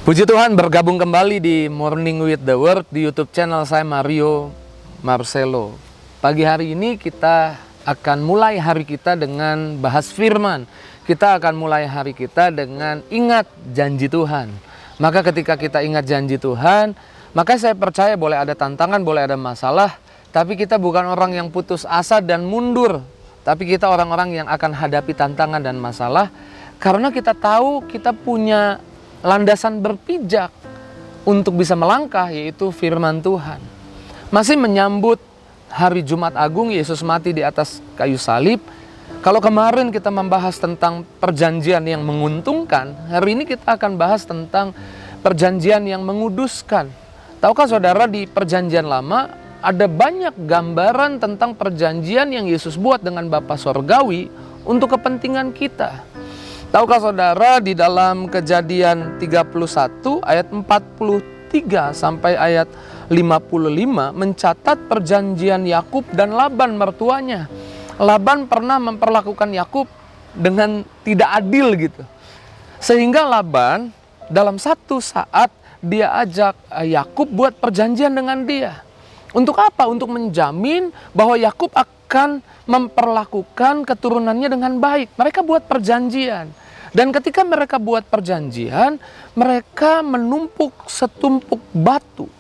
Puji Tuhan, bergabung kembali di Morning with the Word di YouTube channel saya, Mario Marcelo. Pagi hari ini kita akan mulai hari kita dengan bahas firman. Kita akan mulai hari kita dengan ingat janji Tuhan. Maka ketika kita ingat janji Tuhan, maka saya percaya boleh ada tantangan, boleh ada masalah, tapi kita bukan orang yang putus asa dan mundur. Tapi kita orang-orang yang akan hadapi tantangan dan masalah, karena kita tahu kita punya landasan berpijak untuk bisa melangkah, yaitu firman Tuhan. Masih menyambut hari Jumat Agung, Yesus mati di atas kayu salib. Kalau kemarin kita membahas tentang perjanjian yang menguntungkan, hari ini kita akan bahas tentang perjanjian yang menguduskan. Tahukah saudara, di perjanjian lama ada banyak gambaran tentang perjanjian yang Yesus buat dengan Bapa Sorgawi untuk kepentingan kita. Tahukah saudara, di dalam Kejadian 31 ayat 43 sampai ayat 55 mencatat perjanjian Yakub dan Laban mertuanya. Laban pernah memperlakukan Yakub dengan tidak adil gitu. Sehingga Laban dalam satu saat dia ajak Yakub buat perjanjian dengan dia. Untuk apa? Untuk menjamin bahwa Yakub akan memperlakukan keturunannya dengan baik. Mereka buat perjanjian. Dan ketika mereka buat perjanjian, mereka menumpuk setumpuk batu,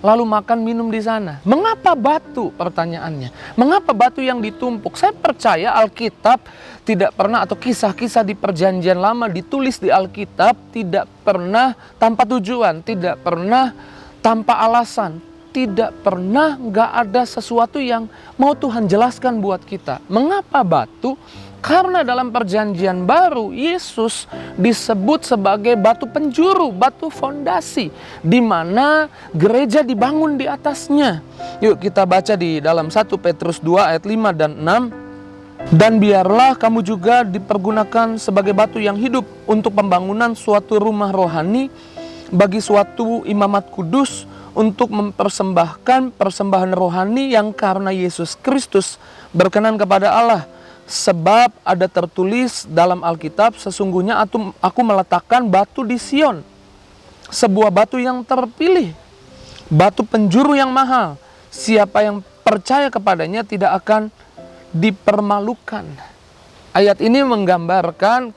lalu makan minum di sana. Mengapa batu? Pertanyaannya. Mengapa batu yang ditumpuk? Saya percaya Alkitab tidak pernah, atau kisah-kisah di perjanjian lama ditulis di Alkitab tidak pernah tanpa tujuan, tidak pernah tanpa alasan, tidak pernah nggak ada sesuatu yang mau Tuhan jelaskan buat kita. Mengapa batu? Karena dalam perjanjian baru, Yesus disebut sebagai batu penjuru, batu fondasi, di mana gereja dibangun di atasnya. Yuk kita baca di dalam 1 Petrus 2 ayat 5 dan 6. Dan biarlah kamu juga dipergunakan sebagai batu yang hidup untuk pembangunan suatu rumah rohani bagi suatu imamat kudus, untuk mempersembahkan persembahan rohani yang karena Yesus Kristus berkenan kepada Allah. Sebab ada tertulis dalam Alkitab, sesungguhnya aku meletakkan batu di Sion, sebuah batu yang terpilih, batu penjuru yang mahal. Siapa yang percaya kepadanya tidak akan dipermalukan. Ayat ini menggambarkan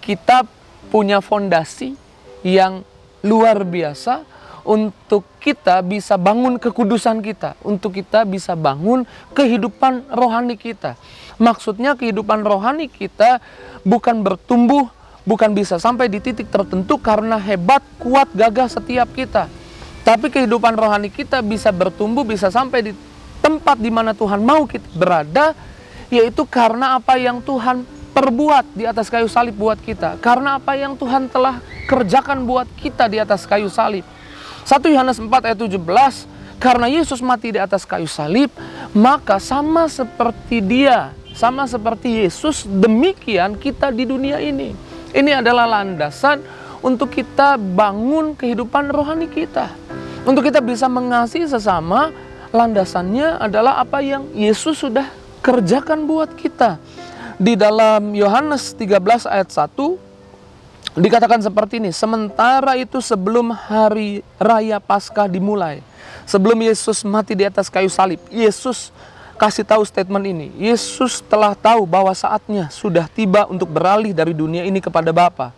kita punya fondasi yang luar biasa untuk kita bisa bangun kekudusan kita, untuk kita bisa bangun kehidupan rohani kita. Maksudnya kehidupan rohani kita bukan bertumbuh, bukan bisa sampai di titik tertentu karena hebat, kuat, gagah setiap kita. Tapi kehidupan rohani kita bisa bertumbuh, bisa sampai di tempat di mana Tuhan mau kita berada, yaitu karena apa yang Tuhan perbuat di atas kayu salib buat kita. Karena apa yang Tuhan telah kerjakan buat kita di atas kayu salib. 1 Yohanes 4 ayat 17, karena Yesus mati di atas kayu salib, maka sama seperti Dia, sama seperti Yesus, demikian kita di dunia ini. Ini adalah landasan untuk kita bangun kehidupan rohani kita. Untuk kita bisa mengasihi sesama, landasannya adalah apa yang Yesus sudah kerjakan buat kita. Di dalam Yohanes 13 ayat 1, dikatakan seperti ini, sementara itu sebelum hari raya Paskah dimulai, sebelum Yesus mati di atas kayu salib, Yesus kasih tahu statement ini. Yesus telah tahu bahwa saatnya sudah tiba untuk beralih dari dunia ini kepada Bapa.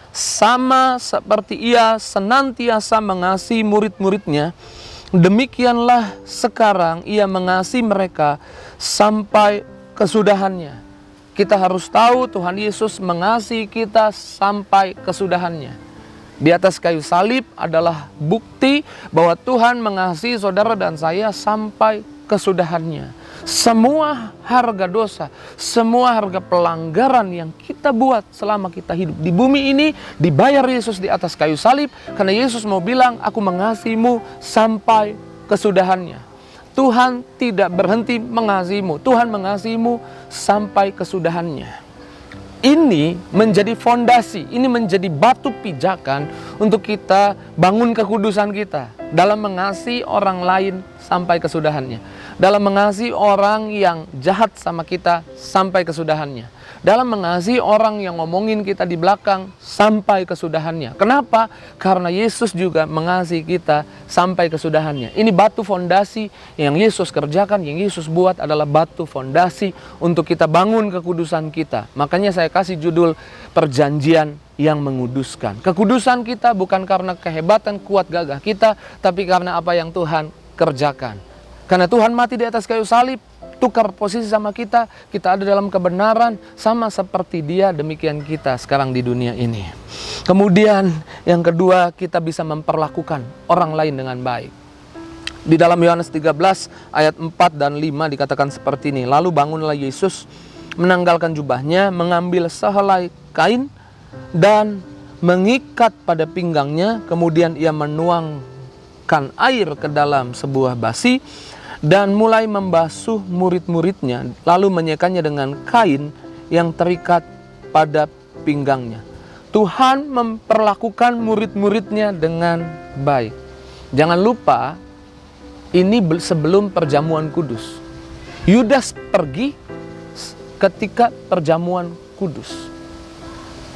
Sama seperti Ia senantiasa mengasihi murid-muridnya, demikianlah sekarang Ia mengasihi mereka sampai kesudahannya. Kita harus tahu Tuhan Yesus mengasihi kita sampai kesudahannya. Di atas kayu salib adalah bukti bahwa Tuhan mengasihi saudara dan saya sampai kesudahannya. Semua harga dosa, semua harga pelanggaran yang kita buat selama kita hidup di bumi ini dibayar Yesus di atas kayu salib. Karena Yesus mau bilang, aku mengasihimu sampai kesudahannya. Tuhan tidak berhenti mengasihimu. Tuhan mengasihimu sampai kesudahannya. Ini menjadi fondasi, ini menjadi batu pijakan untuk kita bangun kekudusan kita dalam mengasihi orang lain sampai kesudahannya. dalam mengasihi orang yang jahat sama kita sampai kesudahannya, dalam mengasihi orang yang ngomongin kita di belakang sampai kesudahannya. Kenapa? Karena Yesus juga mengasihi kita sampai kesudahannya. Ini batu fondasi yang Yesus kerjakan, yang Yesus buat adalah batu fondasi untuk kita bangun kekudusan kita. Makanya saya kasih judul perjanjian yang menguduskan. Kekudusan kita bukan karena kehebatan kuat gagah kita, tapi karena apa yang Tuhan kerjakan. Karena Tuhan mati di atas kayu salib, tukar posisi sama kita, kita ada dalam kebenaran, sama seperti Dia, demikian kita sekarang di dunia ini. Kemudian yang kedua, kita bisa memperlakukan orang lain dengan baik. Di dalam Yohanes 13 ayat 4 dan 5 dikatakan seperti ini. Lalu bangunlah Yesus, menanggalkan jubahnya, mengambil sehelai kain dan mengikat pada pinggangnya. Kemudian ia menuangkan air ke dalam sebuah basi dan mulai membasuh murid-muridnya, lalu menyekannya dengan kain yang terikat pada pinggangnya. Tuhan memperlakukan murid-muridnya dengan baik. Jangan lupa, ini sebelum perjamuan kudus. Yudas pergi ketika perjamuan kudus.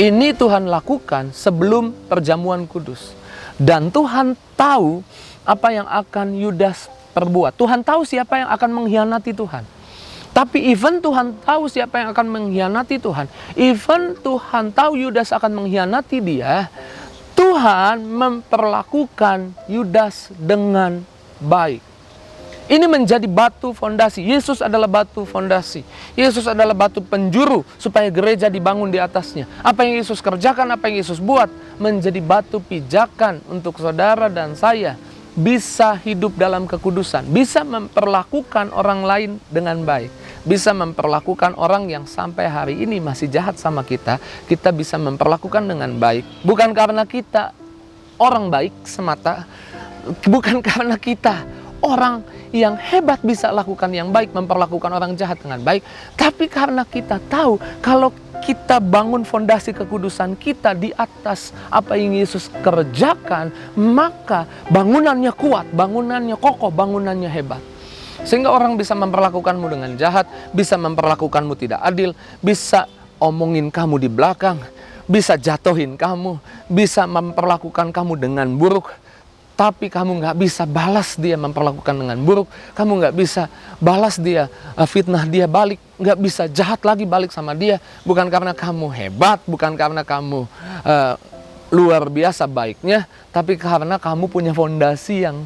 Ini Tuhan lakukan sebelum perjamuan kudus. Dan Tuhan tahu apa yang akan Yudas perbuat. Tuhan tahu siapa yang akan mengkhianati Tuhan. Tapi even Tuhan tahu siapa yang akan mengkhianati Tuhan, even Tuhan tahu Yudas akan mengkhianati dia, Tuhan memperlakukan Yudas dengan baik. Ini menjadi batu fondasi. Yesus adalah batu fondasi. Yesus adalah batu penjuru supaya gereja dibangun di atasnya. Apa yang Yesus kerjakan, apa yang Yesus buat, menjadi batu pijakan untuk saudara dan saya bisa hidup dalam kekudusan, bisa memperlakukan orang lain dengan baik, bisa memperlakukan orang yang sampai hari ini masih jahat sama kita, kita bisa memperlakukan dengan baik. Bukan karena kita orang baik semata, bukan karena kita orang yang hebat bisa lakukan yang baik, memperlakukan orang jahat dengan baik, tapi karena kita tahu kalau kita bangun fondasi kekudusan kita di atas apa yang Yesus kerjakan, maka bangunannya kuat, bangunannya kokoh, bangunannya hebat. Sehingga orang bisa memperlakukanmu dengan jahat, bisa memperlakukanmu tidak adil, bisa omongin kamu di belakang, bisa jatuhin kamu, bisa memperlakukan kamu dengan buruk. Tapi kamu nggak bisa balas dia memperlakukan dengan buruk. Kamu nggak bisa balas dia, fitnah dia balik. Nggak bisa jahat lagi balik sama dia. Bukan karena kamu hebat, bukan karena kamu luar biasa baiknya, tapi karena kamu punya fondasi yang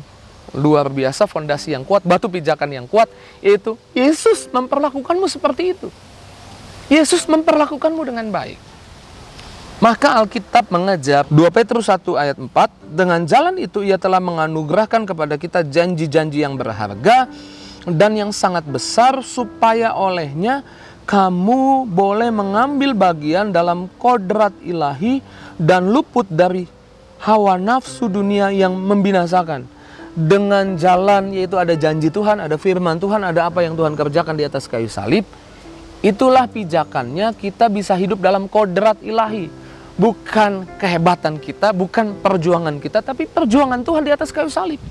luar biasa, fondasi yang kuat, batu pijakan yang kuat, yaitu Yesus memperlakukanmu seperti itu. Yesus memperlakukanmu dengan baik. Maka Alkitab mengajar 2 Petrus 1 ayat 4, dengan jalan itu ia telah menganugerahkan kepada kita janji-janji yang berharga dan yang sangat besar, supaya olehnya kamu boleh mengambil bagian dalam kodrat ilahi dan luput dari hawa nafsu dunia yang membinasakan. Dengan jalan, yaitu ada janji Tuhan, ada firman Tuhan, ada apa yang Tuhan kerjakan di atas kayu salib, itulah pijakannya kita bisa hidup dalam kodrat ilahi. Bukan kehebatan kita, bukan perjuangan kita, tapi perjuangan Tuhan di atas kayu salib.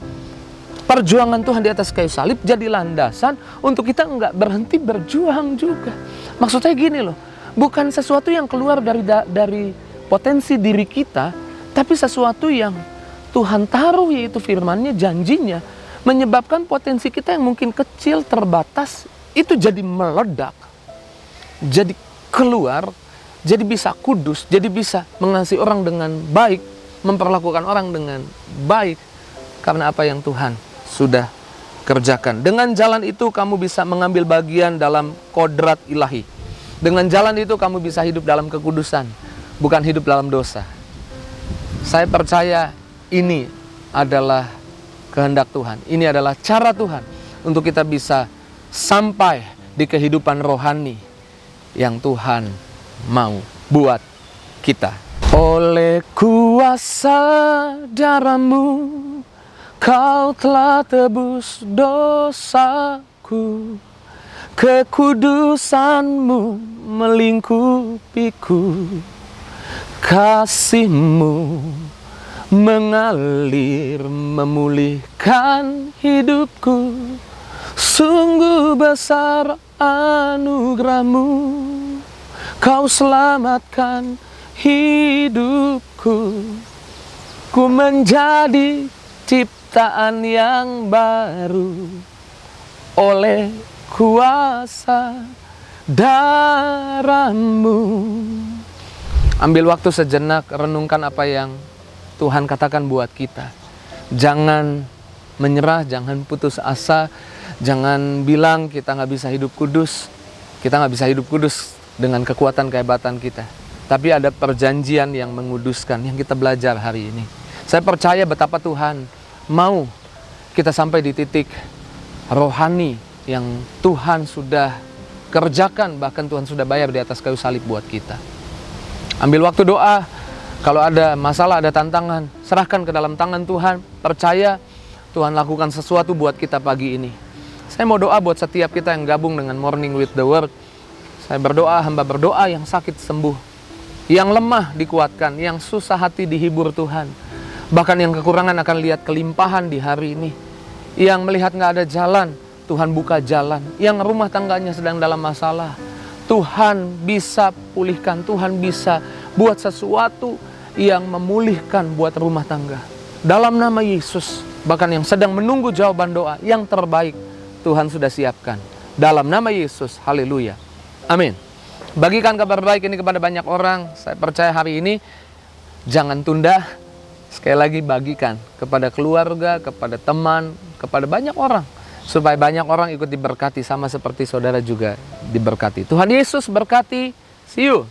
Perjuangan Tuhan di atas kayu salib jadi landasan untuk kita enggak berhenti berjuang juga. Maksudnya gini loh, bukan sesuatu yang keluar dari potensi diri kita, tapi sesuatu yang Tuhan taruh, yaitu firman-Nya, janjinya, menyebabkan potensi kita yang mungkin kecil, terbatas, itu jadi meledak, jadi keluar, jadi bisa kudus, jadi bisa mengasihi orang dengan baik, memperlakukan orang dengan baik, karena apa yang Tuhan sudah kerjakan. Dengan jalan itu kamu bisa mengambil bagian dalam kodrat ilahi. Dengan jalan itu kamu bisa hidup dalam kekudusan, bukan hidup dalam dosa. Saya percaya ini adalah kehendak Tuhan. Ini adalah cara Tuhan untuk kita bisa sampai di kehidupan rohani yang Tuhan mau buat kita. Oleh kuasa darah-Mu Kau telah tebus dosaku, kekudusan-Mu melingkupiku, kasih-Mu mengalir memulihkan hidupku. Sungguh besar anugerah-Mu, Kau selamatkan hidupku. Ku menjadi ciptaan yang baru oleh kuasa darah-Mu. Ambil waktu sejenak, renungkan apa yang Tuhan katakan buat kita. Jangan menyerah, jangan putus asa, jangan bilang kita nggak bisa hidup kudus. Kita nggak bisa hidup kudus dengan kekuatan kehebatan kita. Tapi ada perjanjian yang menguduskan, yang kita belajar hari ini. Saya percaya betapa Tuhan mau kita sampai di titik rohani yang Tuhan sudah kerjakan, bahkan Tuhan sudah bayar di atas kayu salib buat kita. Ambil waktu doa. Kalau ada masalah, ada tantangan, serahkan ke dalam tangan Tuhan. Percaya Tuhan lakukan sesuatu buat kita pagi ini. Saya mau doa buat setiap kita yang gabung dengan Morning with the Word. Saya berdoa, hamba berdoa, yang sakit sembuh, yang lemah dikuatkan, yang susah hati dihibur Tuhan. Bahkan yang kekurangan akan lihat kelimpahan di hari ini. Yang melihat nggak ada jalan, Tuhan buka jalan. Yang rumah tangganya sedang dalam masalah, Tuhan bisa pulihkan. Tuhan bisa buat sesuatu yang memulihkan buat rumah tangga. Dalam nama Yesus, bahkan yang sedang menunggu jawaban doa yang terbaik, Tuhan sudah siapkan. Dalam nama Yesus, haleluya. Amin. Bagikan kabar baik ini kepada banyak orang. Saya percaya hari ini, jangan tunda. Sekali lagi bagikan kepada keluarga, kepada teman, kepada banyak orang. Supaya banyak orang ikut diberkati, sama seperti saudara juga diberkati. Tuhan Yesus berkati. See you.